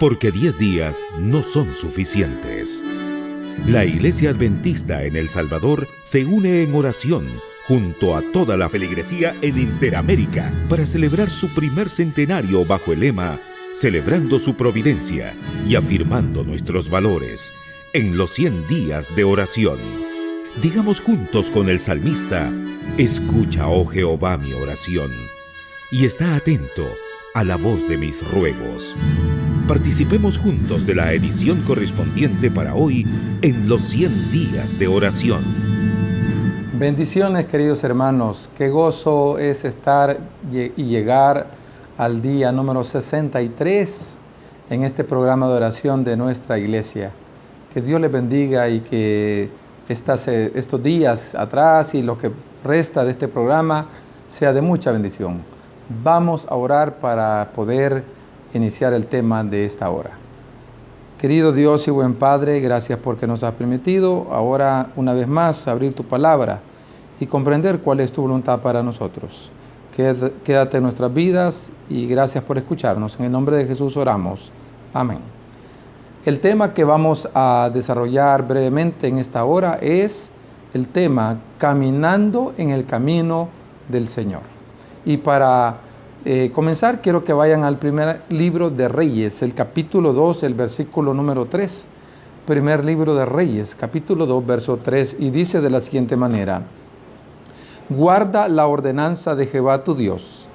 porque 10 días no son suficientes. La Iglesia Adventista en El Salvador se une en oración junto a toda la feligresía en Interamérica para celebrar su primer centenario bajo el lema Celebrando su providencia y afirmando nuestros valores en los 100 días de oración. Digamos juntos con el salmista: escucha, oh Jehová, mi oración, y está atento a la voz de mis ruegos. Participemos juntos de la edición correspondiente para hoy en los 100 días de oración. Bendiciones, queridos hermanos. Qué gozo es estar y llegar al día número 63 en este programa de oración de nuestra iglesia. Que Dios les bendiga y que estos días atrás y lo que resta de este programa sea de mucha bendición. Vamos a orar para poder iniciar el tema de esta hora. Querido Dios y buen Padre, gracias porque nos has permitido ahora una vez más abrir tu palabra y comprender cuál es tu voluntad para nosotros. Quédate en nuestras vidas y gracias por escucharnos. En el nombre de Jesús oramos. Amén. El tema que vamos a desarrollar brevemente en esta hora es el tema Caminando en el Camino del Señor. Y para comenzar, quiero que vayan al primer libro de Reyes, el capítulo 2, el versículo número 3. Primer libro de Reyes, capítulo 2, verso 3, y dice de la siguiente manera: guarda la ordenanza de Jehová tu Dios,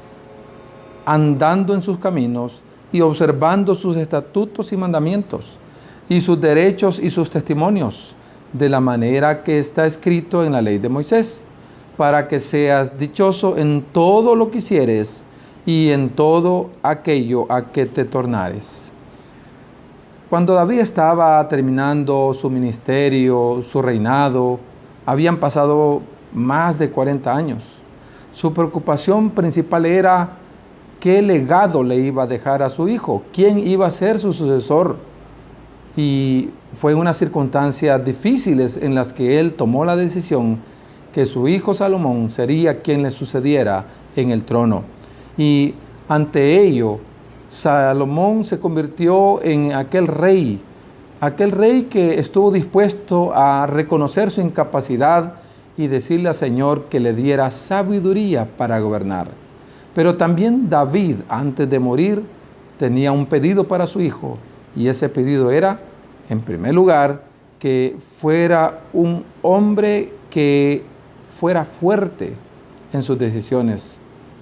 andando en sus caminos y observando sus estatutos y mandamientos, y sus derechos y sus testimonios, de la manera que está escrito en la ley de Moisés, para que seas dichoso en todo lo que hicieres y en todo aquello a que te tornares. Cuando David estaba terminando su ministerio, su reinado, habían pasado más de 40 años. Su preocupación principal era qué legado le iba a dejar a su hijo, quién iba a ser su sucesor. Y fue unas circunstancias difíciles en las que él tomó la decisión que su hijo Salomón sería quien le sucediera en el trono. Y ante ello, Salomón se convirtió en aquel rey que estuvo dispuesto a reconocer su incapacidad y decirle al Señor que le diera sabiduría para gobernar. Pero también David, antes de morir, tenía un pedido para su hijo, y ese pedido era, en primer lugar, que fuera un hombre que fuera fuerte en sus decisiones,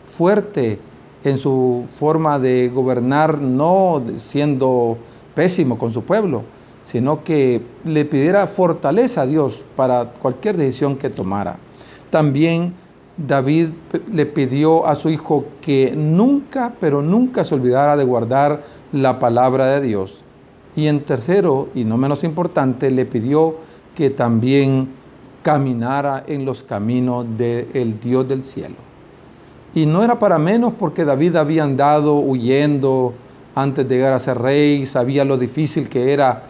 fuerte en su forma de gobernar, no siendo pésimo con su pueblo, sino que le pidiera fortaleza a Dios para cualquier decisión que tomara. También David le pidió a su hijo que nunca, pero nunca se olvidara de guardar la palabra de Dios. Y en tercero, y no menos importante, le pidió que también caminara en los caminos del Dios del cielo. Y no era para menos, porque David había andado huyendo antes de llegar a ser rey, sabía lo difícil que era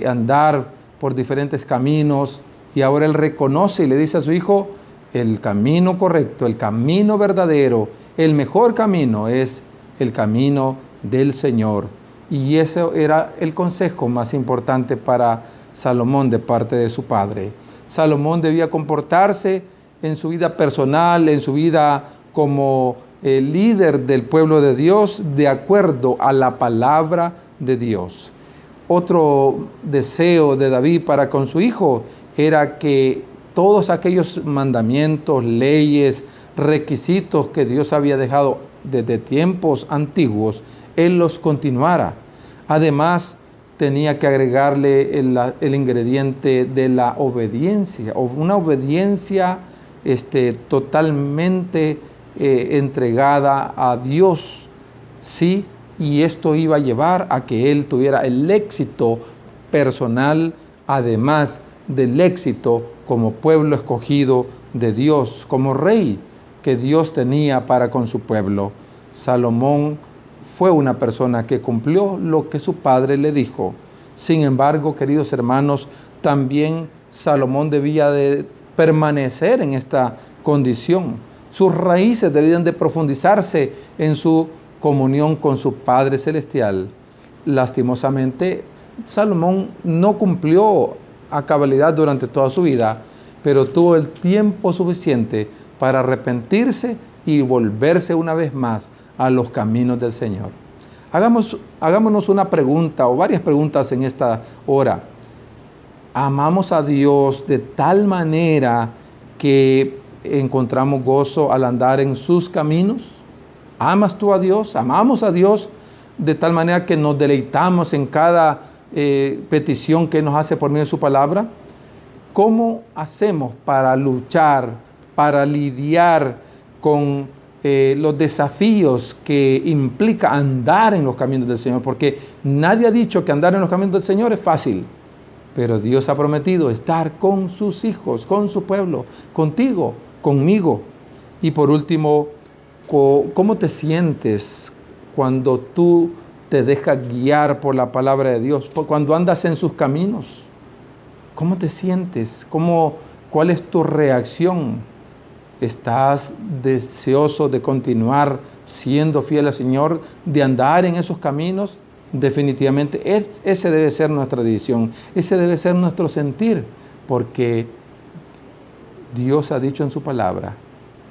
andar por diferentes caminos, y ahora él reconoce y le dice a su hijo: el camino correcto, el camino verdadero, el mejor camino es el camino del Señor. Y ese era el consejo más importante para Salomón de parte de su padre. Salomón debía comportarse en su vida personal, en su vida como el líder del pueblo de Dios, de acuerdo a la palabra de Dios. Otro deseo de David para con su hijo era que todos aquellos mandamientos, leyes, requisitos que Dios había dejado desde tiempos antiguos, él los continuara. Además, tenía que agregarle el ingrediente de la obediencia, o una obediencia totalmente entregada a Dios, ¿sí? Y esto iba a llevar a que él tuviera el éxito personal, además del éxito como pueblo escogido de Dios, como rey que Dios tenía para con su pueblo. Salomón fue una persona que cumplió lo que su padre le dijo. Sin embargo, queridos hermanos, también Salomón debía de permanecer en esta condición. Sus raíces debían de profundizarse en su comunión con su Padre Celestial. lastimosamente, Salomón no cumplió a cabalidad durante toda su vida, pero tuvo el tiempo suficiente para arrepentirse y volverse una vez más a los caminos del Señor. Hagámonos una pregunta o varias preguntas en esta hora. ¿Amamos a Dios de tal manera que encontramos gozo al andar en sus caminos? ¿Amas tú a Dios? ¿Amamos a Dios de tal manera que nos deleitamos en cada petición que nos hace por medio de su palabra? ¿Cómo hacemos para luchar, para lidiar con los desafíos que implica andar en los caminos del Señor? Porque nadie ha dicho que andar en los caminos del Señor es fácil, pero Dios ha prometido estar con sus hijos, con su pueblo, contigo, conmigo. Y por último, ¿cómo te sientes cuando tú te dejas guiar por la palabra de Dios? Cuando andas en sus caminos, ¿cómo te sientes? ¿Cuál es tu reacción? ¿Estás deseoso de continuar siendo fiel al Señor, de andar en esos caminos? Definitivamente, ese debe ser nuestra decisión, ese debe ser nuestro sentir, porque Dios ha dicho en su palabra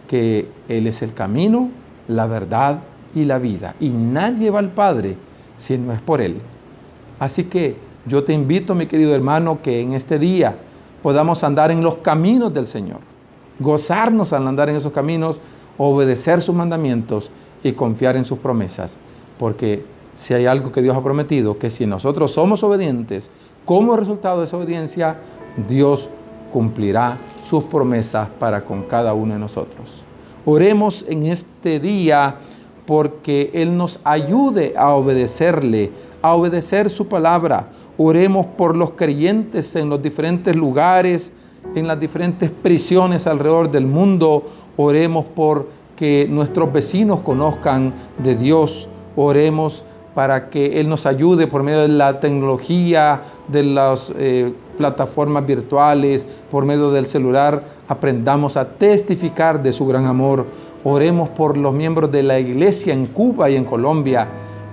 que Él es el camino, la verdad y la vida, y nadie va al Padre si no es por Él. Así que yo te invito, mi querido hermano, que en este día podamos andar en los caminos del Señor, gozarnos al andar en esos caminos, obedecer sus mandamientos y confiar en sus promesas, porque si hay algo que Dios ha prometido, que si nosotros somos obedientes, como resultado de esa obediencia, Dios cumplirá sus promesas para con cada uno de nosotros. Oremos en este día porque Él nos ayude a obedecerle, a obedecer su palabra. Oremos por los creyentes en los diferentes lugares, en las diferentes prisiones alrededor del mundo. Oremos por que nuestros vecinos conozcan de Dios. Oremos para que Él nos ayude por medio de la tecnología, de las plataformas virtuales, por medio del celular, aprendamos a testificar de su gran amor. Oremos por los miembros de la iglesia en Cuba y en Colombia,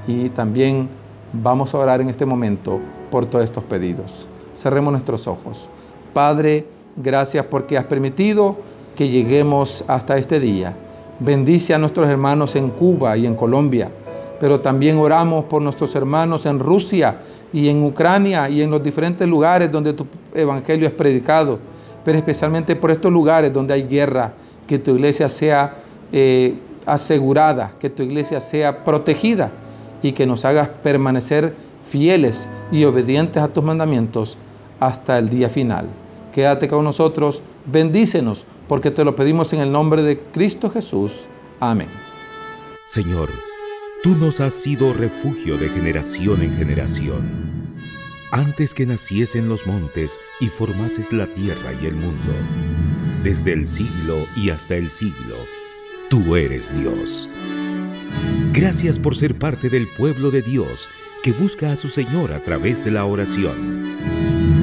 y también vamos a orar en este momento por todos estos pedidos. Cerremos nuestros ojos. Padre, gracias porque has permitido que lleguemos hasta este día. Bendice a nuestros hermanos en Cuba y en Colombia, pero también oramos por nuestros hermanos en Rusia y en Ucrania y en los diferentes lugares donde tu evangelio es predicado, pero especialmente por estos lugares donde hay guerra, que tu iglesia sea asegurada, que tu iglesia sea protegida y que nos hagas permanecer fieles y obedientes a tus mandamientos hasta el día final. Quédate con nosotros, bendícenos, porque te lo pedimos en el nombre de Cristo Jesús. Amén. Señor, tú nos has sido refugio de generación en generación. Antes que naciesen los montes y formases la tierra y el mundo, desde el siglo y hasta el siglo, tú eres Dios. Gracias por ser parte del pueblo de Dios que busca a su Señor a través de la oración.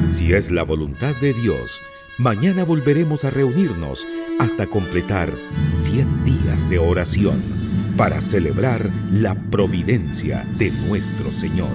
Si es la voluntad de Dios, mañana volveremos a reunirnos hasta completar 100 días de oración para celebrar la providencia de nuestro Señor.